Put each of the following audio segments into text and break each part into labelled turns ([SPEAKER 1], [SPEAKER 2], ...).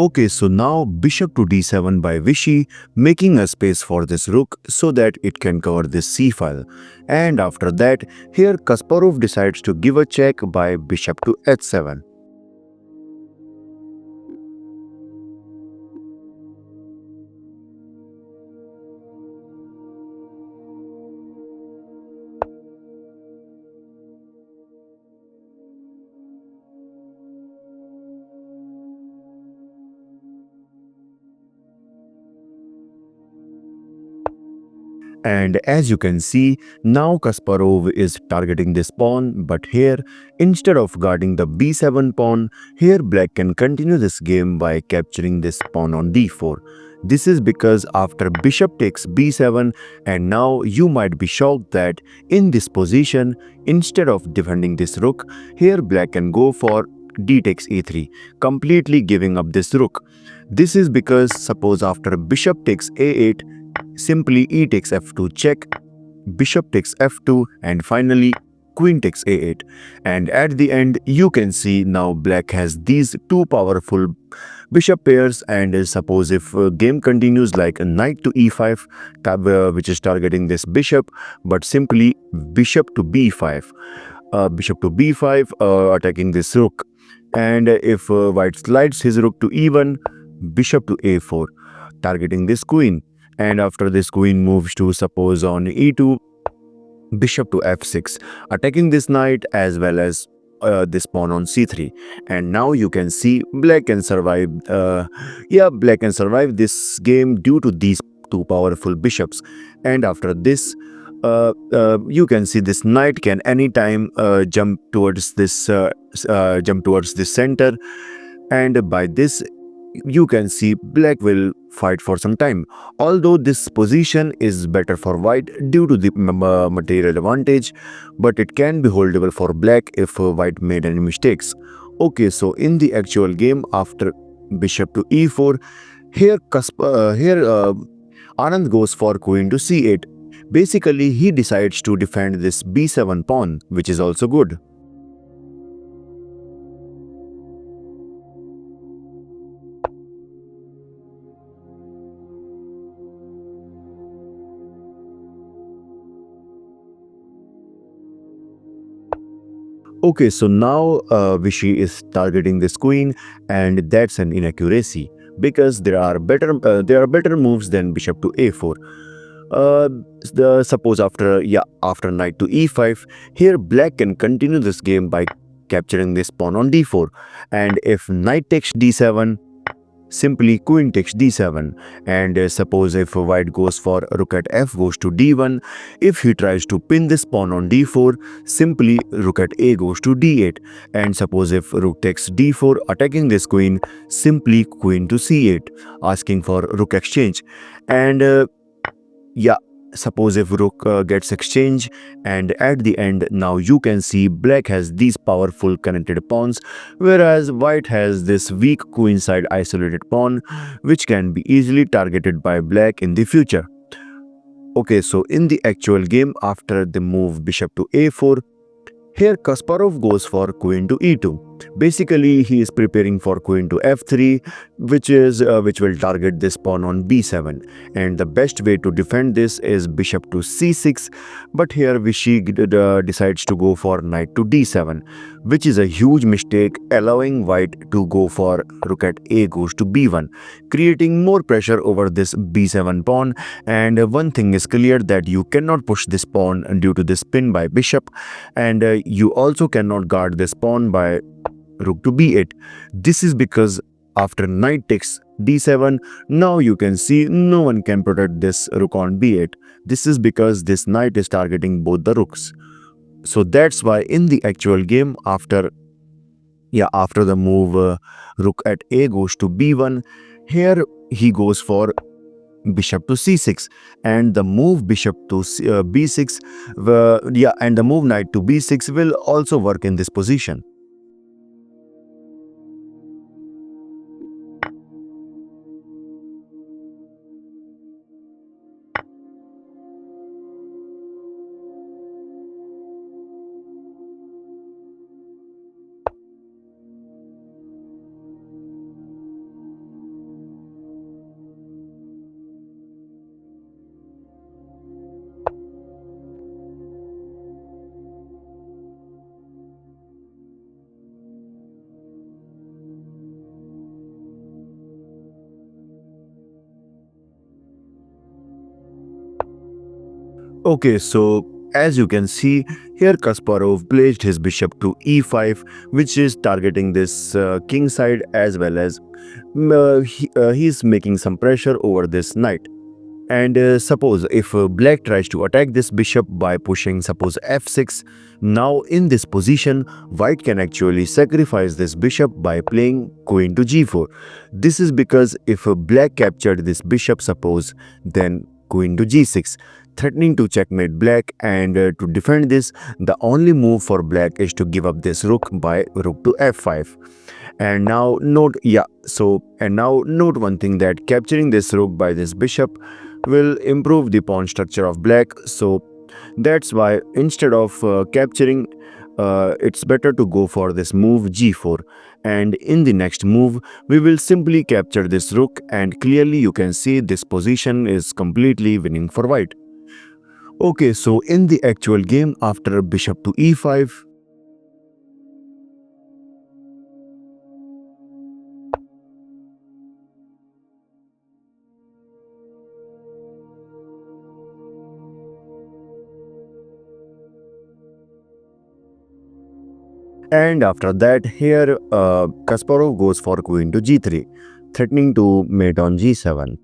[SPEAKER 1] Okay, so now bishop to d7 by Vishy, making a space for this rook so that it can cover this c file. And after that, here Kasparov decides to give a check by bishop to h7. And as you can see, now Kasparov is targeting this pawn, but here, instead of guarding the b7 pawn, here black can continue this game by capturing this pawn on d4. This is because after bishop takes b7, and now you might be shocked that in this position, instead of defending this rook, here black can go for d takes e3, completely giving up this rook. This is because suppose after bishop takes a8, simply e takes f2 check, bishop takes f2, and finally queen takes a8. And at the end, you can see now black has these two powerful bishop pairs, and suppose if game continues like a knight to e5, which is targeting this bishop, but simply bishop to b5, attacking this rook. And if white slides his rook to e1, bishop to a4, targeting this queen. And after this queen moves to suppose on e2, bishop to f6, attacking this knight as well as this pawn on c3. And now you can see black can survive. Black can survive this game due to these two powerful bishops. And after this, you can see this knight can anytime jump towards this center, and by this you can see black will fight for some time. Although this position is better for white due to the material advantage, but it can be holdable for black if white made any mistakes. Okay, so in the actual game, after bishop to e4, here Anand goes for queen to c8. Basically, he decides to defend this b7 pawn, which is also good. Okay, so now Vishy is targeting this queen, and that's an inaccuracy because there are better moves than bishop to a4. Suppose after knight to e5, here black can continue this game by capturing this pawn on d4, and if knight takes d7, simply queen takes d7. And suppose if white goes for rook at f goes to d1, if he tries to pin this pawn on d4, simply rook at a goes to d8. And suppose if rook takes d4, attacking this queen, simply queen to c8, asking for rook exchange. And suppose if rook gets exchange, and at the end now you can see black has these powerful connected pawns, whereas white has this weak queenside isolated pawn which can be easily targeted by black in the future. Okay, so in the actual game, after the move bishop to a4, here Kasparov goes for queen to e2. Basically, he is preparing for queen to f3, which will target this pawn on b7. And the best way to defend this is bishop to c6. But here Vishy decides to go for knight to d7, which is a huge mistake, allowing white to go for rook at a goes to b1, creating more pressure over this b7 pawn. And one thing is clear, that you cannot push this pawn due to this pin by bishop, and you also cannot guard this pawn by rook to b8. This is because after knight takes d7, now you can see no one can protect this rook on b8. This is because this knight is targeting both the rooks. So that's why in the actual game, after the move rook at a goes to b1, here he goes for bishop to c6, and the move bishop to b6 and the move knight to b6 will also work in this position. Okay, so as you can see here, Kasparov placed his bishop to e5, which is targeting this king side, as well as he's making some pressure over this knight. And suppose if black tries to attack this bishop by pushing suppose f6, now in this position white can actually sacrifice this bishop by playing queen to g4. This is because if black captured this bishop suppose, then queen to g6, threatening to checkmate black. And to defend this, the only move for black is to give up this rook by rook to f5. And now note, now note one thing, that capturing this rook by this bishop will improve the pawn structure of black. So that's why instead of capturing, it's better to go for this move g4. And in the next move we will simply capture this rook, and clearly you can see this position is completely winning for white. Okay, so in the actual game, after bishop to e5, and after that here Kasparov goes for queen to g3, threatening to mate on g7.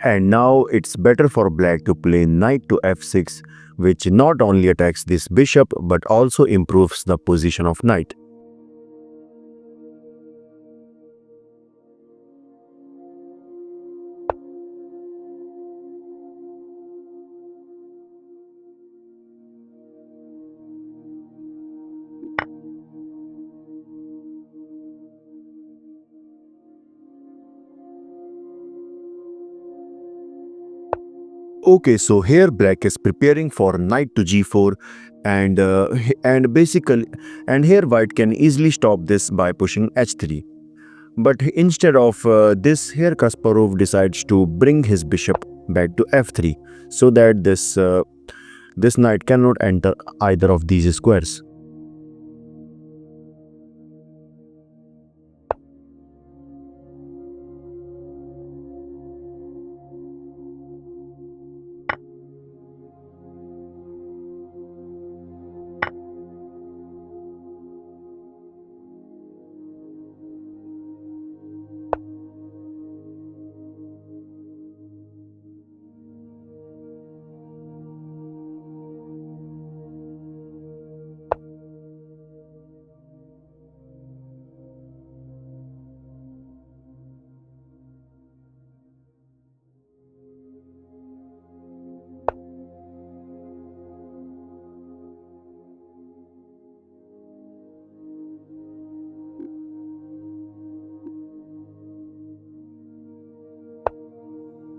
[SPEAKER 1] And now it's better for black to play knight to f6, which not only attacks this bishop but also improves the position of knight. Okay, so here black is preparing for knight to g4, and basically, and here white can easily stop this by pushing h3. But instead of this, here Kasparov decides to bring his bishop back to f3, so that this knight cannot enter either of these squares.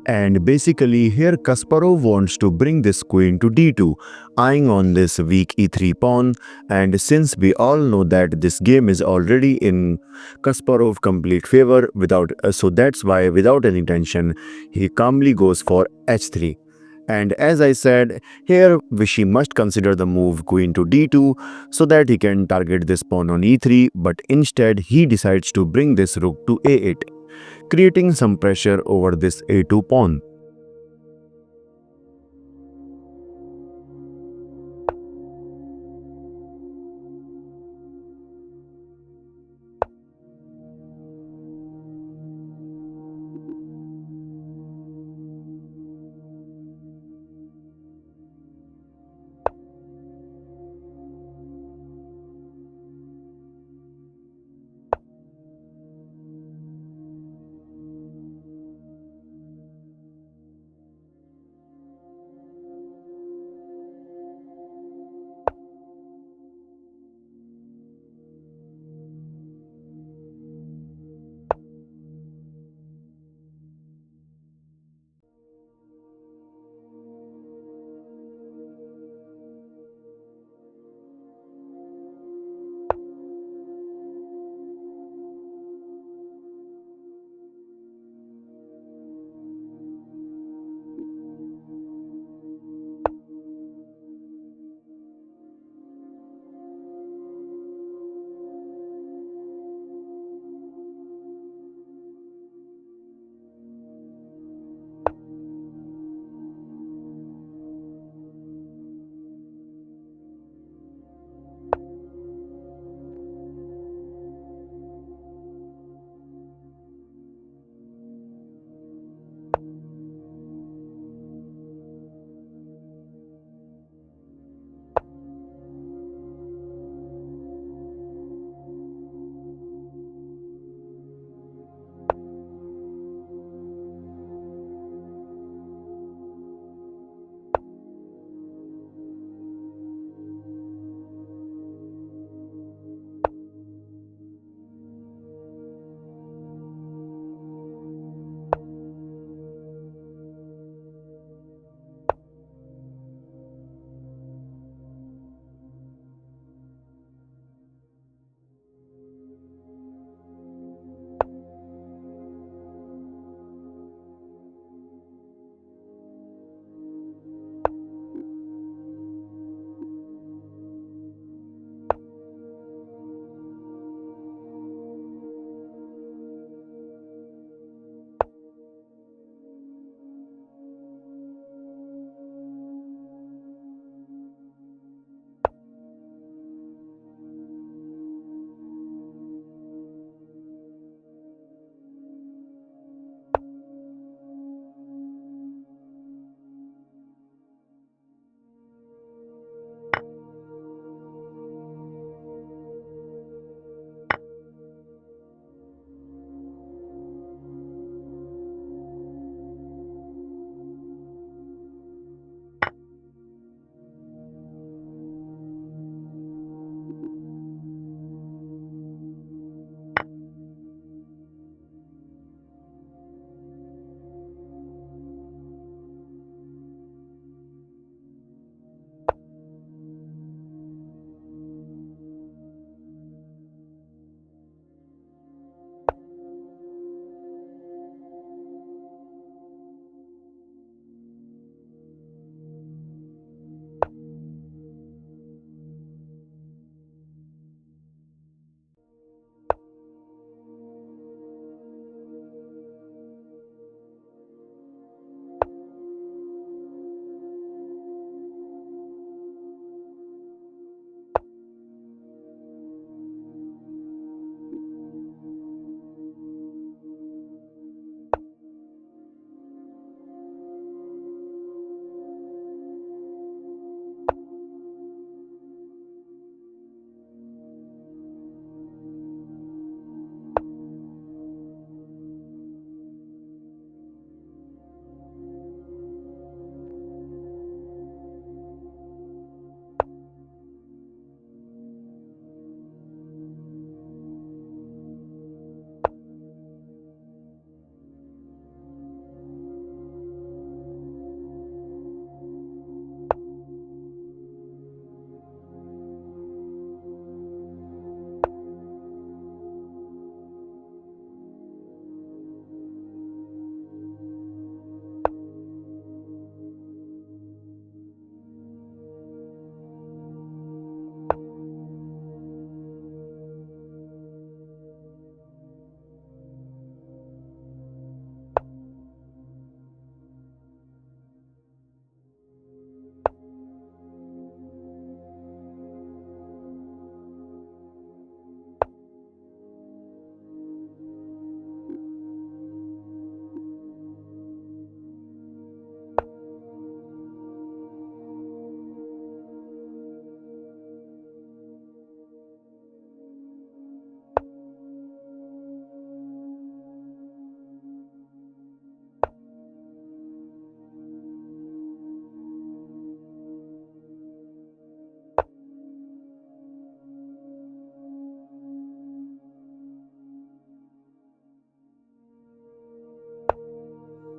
[SPEAKER 1] And basically here Kasparov wants to bring this queen to d2, eyeing on this weak e3 pawn, and since we all know that this game is already in Kasparov complete favor so that's why without any tension he calmly goes for h3. And as I said, here Vishy must consider the move queen to d2 so that he can target this pawn on e3, but instead he decides to bring this rook to a8, creating some pressure over this a2 pawn.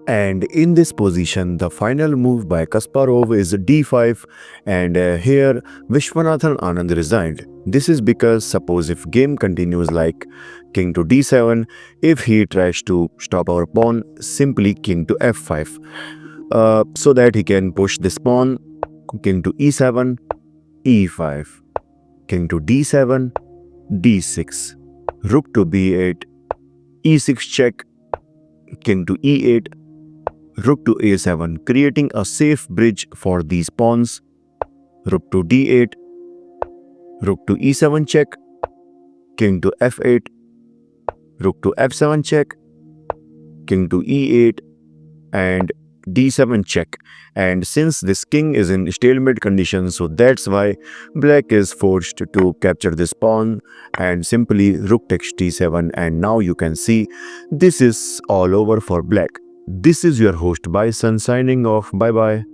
[SPEAKER 1] And in this position, the final move by Kasparov is d5, and here Viswanathan Anand resigned. This is because suppose if game continues like king to d7, if he tries to stop our pawn, simply king to f5, so that he can push this pawn, king to e7, e5, king to d7, d6, rook to b8, e6 check, king to e8, rook to a7, creating a safe bridge for these pawns, rook to d8, rook to e7 check, king to f8, rook to f7 check, king to e8, and d7 check. And since this king is in stalemate condition, so that's why black is forced to capture this pawn and simply rook takes d7. And now you can see this is all over for black. This is your host Bison signing off. Bye bye.